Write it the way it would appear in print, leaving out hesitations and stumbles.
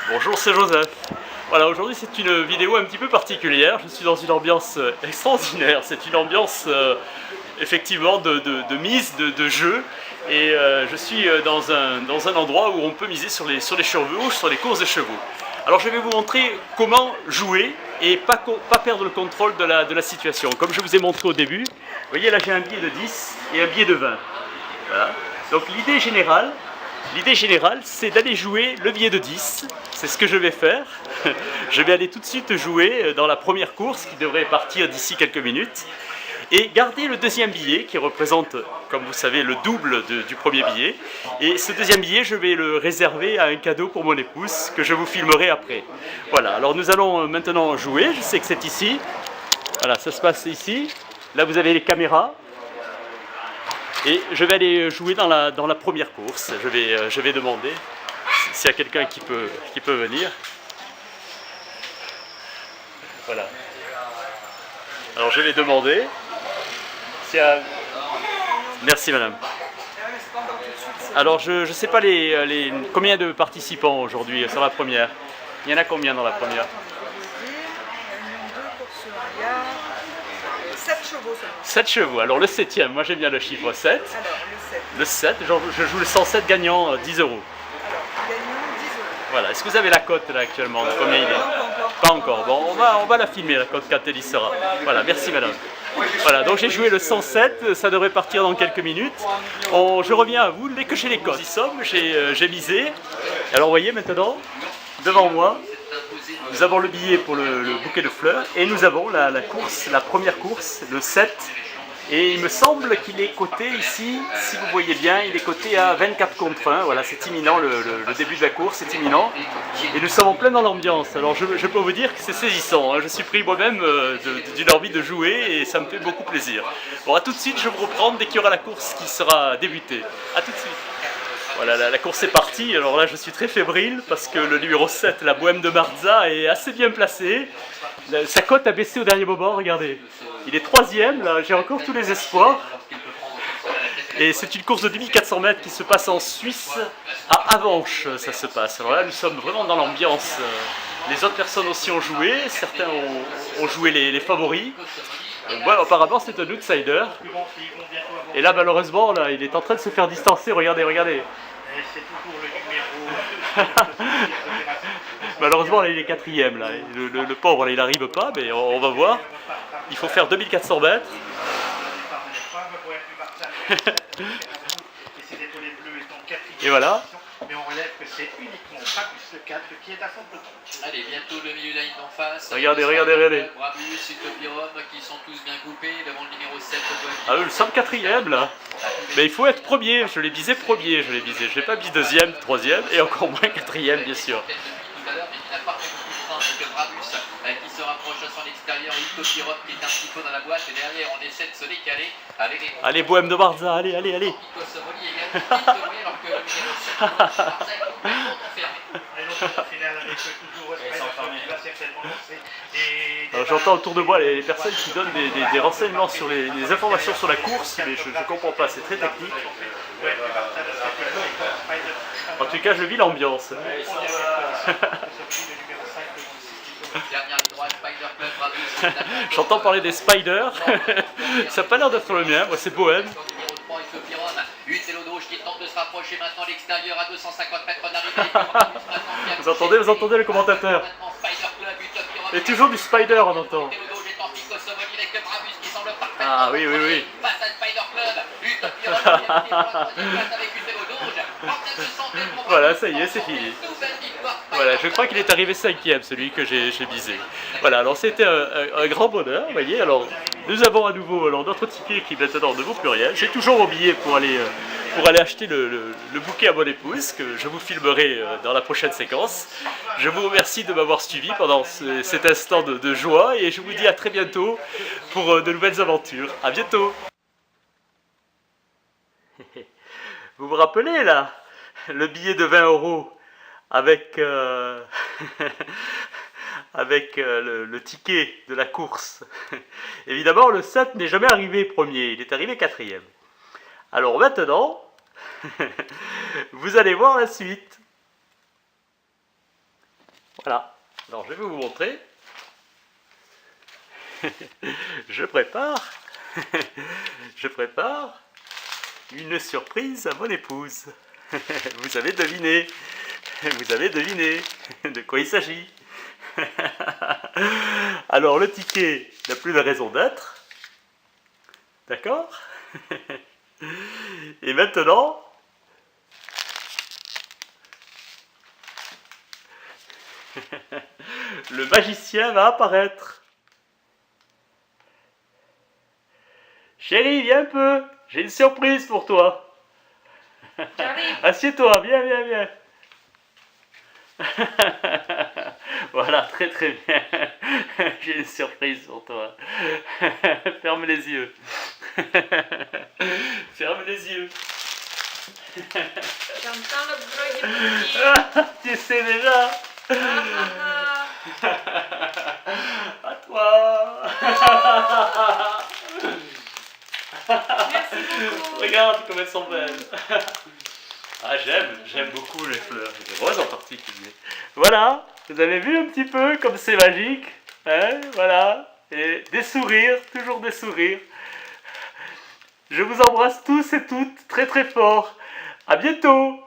Bonjour, c'est Joseph. Voilà, aujourd'hui c'est une vidéo un petit peu particulière. Je suis dans une ambiance extraordinaire. C'est une ambiance effectivement de mise, de jeu. Et je suis dans un endroit où on peut miser sur les chevaux, sur les courses de chevaux. Alors je vais vous montrer comment jouer et pas perdre le contrôle de la situation. Comme je vous ai montré au début, vous voyez là j'ai un billet de 10 et un billet de 20. Voilà. Donc l'idée générale, c'est d'aller jouer le billet de 10. C'est ce que je vais faire. Je vais aller tout de suite jouer dans la première course qui devrait partir d'ici quelques minutes. Et garder le deuxième billet qui représente, comme vous savez, le double du premier billet. Et ce deuxième billet, je vais le réserver à un cadeau pour mon épouse que je vous filmerai après. Voilà, alors nous allons maintenant jouer. Je sais que c'est ici. Voilà, ça se passe ici. Là, vous avez les caméras. Et je vais aller jouer dans la première course. Je vais demander s'il y a quelqu'un qui peut venir. Voilà. Alors je vais demander s'il y a... Merci madame. Alors je ne sais pas combien de participants aujourd'hui sur la première. Il y en a combien dans la première? Il y a 7 chevaux seulement. 7 chevaux. Alors le 7e, moi j'aime bien le chiffre 7. Alors le 7. Le 7, je joue le 107 gagnant 10 euros. Alors gagnant 10 euros. Voilà, est-ce que vous avez la cote là actuellement? Combien il est? Pas encore. Bon, on va la filmer la cote quand elle y sera. Voilà, merci madame. Voilà, donc j'ai joué le 107, ça devrait partir dans quelques minutes. Je reviens à vous dès que j'ai les cotes. Nous y sommes, j'ai misé. Alors vous voyez maintenant, devant moi, nous avons le billet pour le bouquet de fleurs et nous avons la première course, le 7. Et il me semble qu'il est coté ici, si vous voyez bien, il est coté à 24 contre 1. Voilà, c'est imminent, le début de la course est imminent. Et nous sommes en plein dans l'ambiance. Alors je peux vous dire que c'est saisissant. Hein. Je suis pris moi-même d'une envie de jouer et ça me fait beaucoup plaisir. Bon, à tout de suite, je vous reprends dès qu'il y aura la course qui sera débutée. À tout de suite. Voilà, la course est partie. Alors là, je suis très fébrile parce que le numéro 7, la Bohème de Marza, est assez bien placée. Sa cote a baissé au dernier moment, regardez. Il est 3e, là, j'ai encore tous les espoirs. Et c'est une course de 2400 mètres qui se passe en Suisse, à Avenches, ça se passe. Alors là, nous sommes vraiment dans l'ambiance. Les autres personnes aussi ont joué, certains ont joué les favoris. Moi, apparemment, c'est un outsider. Et là, malheureusement, là, il est en train de se faire distancer, regardez, regardez. C'est toujours le numéro. Malheureusement, là, il est 4e. Là. Le pauvre, là, il n'arrive pas, mais on va voir. Il faut faire 2400 mètres. Et voilà. Mais on relève que c'est uniquement Brabus le 4 qui est à son peloton. Allez, bientôt le milieu de la ligne d'en face. Regardez, regardez, regardez. Brabus, Utopirum qui sont tous bien coupés devant le numéro 7. Ah oui, nous sommes 4e là. Mais il faut être premier, je l'ai visé premier, je l'ai pas mis 2e, 3e et encore moins 4e bien sûr. Tout à l'heure, mais qui n'a pas fait beaucoup de temps, c'est que Brabus qui se rapproche à son extérieur, Utopirum qui est un petit peu dans la boîte et derrière on essaie de se décaler avec les... Allez, Bohème de Marza, allez, allez, allez. Nico Somoli également qui se alors que le numéro 7 Marza est complètement enfermé. J'entends autour de moi les personnes qui donnent des renseignements sur les informations sur la course, mais je ne comprends pas, c'est très technique. En tout cas, je vis l'ambiance. J'entends parler des spiders. Ça n'a pas l'air d'être le mien, moi c'est Bohème. Qui tente de se rapprocher maintenant à l'extérieur à 250 mètres d'arrivée. Vous entendez le commentateur. Et toujours du spider on entend. Ah oui, oui, oui. Voilà, ça y est, c'est fini. Voilà, je crois qu'il est arrivé 5e, celui que j'ai visé. Voilà, alors c'était un grand bonheur, vous voyez. Alors, nous avons à nouveau notre ticket qui maintenant ne vaut plus rien. J'ai toujours mon billet pour aller acheter le bouquet à mon épouse, que je vous filmerai dans la prochaine séquence. Je vous remercie de m'avoir suivi pendant cet instant de joie et je vous dis à très bientôt pour de nouvelles aventures. À bientôt. Vous vous rappelez là, le billet de 20 € avec avec le ticket de la course. Évidemment, le 7 n'est jamais arrivé premier, il est arrivé quatrième. Alors maintenant, vous allez voir la suite. Voilà. Alors je vais vous montrer. Je prépare une surprise à mon épouse. Vous avez deviné de quoi il s'agit. Alors le ticket n'a plus de raison d'être. D'accord? Et maintenant, le magicien va apparaître. Chérie, viens un peu, j'ai une surprise pour toi. Assieds-toi, viens. Voilà, très bien. J'ai une surprise pour toi. Ferme les yeux. Ferme les yeux. J'entends le bruit du petit. Tu sais déjà. À toi. Merci beaucoup. Regarde comme elles sont belles. Ah, j'aime beaucoup les fleurs, les roses en particulier. Voilà, vous avez vu un petit peu comme c'est magique, hein, voilà. Et des sourires, toujours des sourires. Je vous embrasse tous et toutes très fort. À bientôt.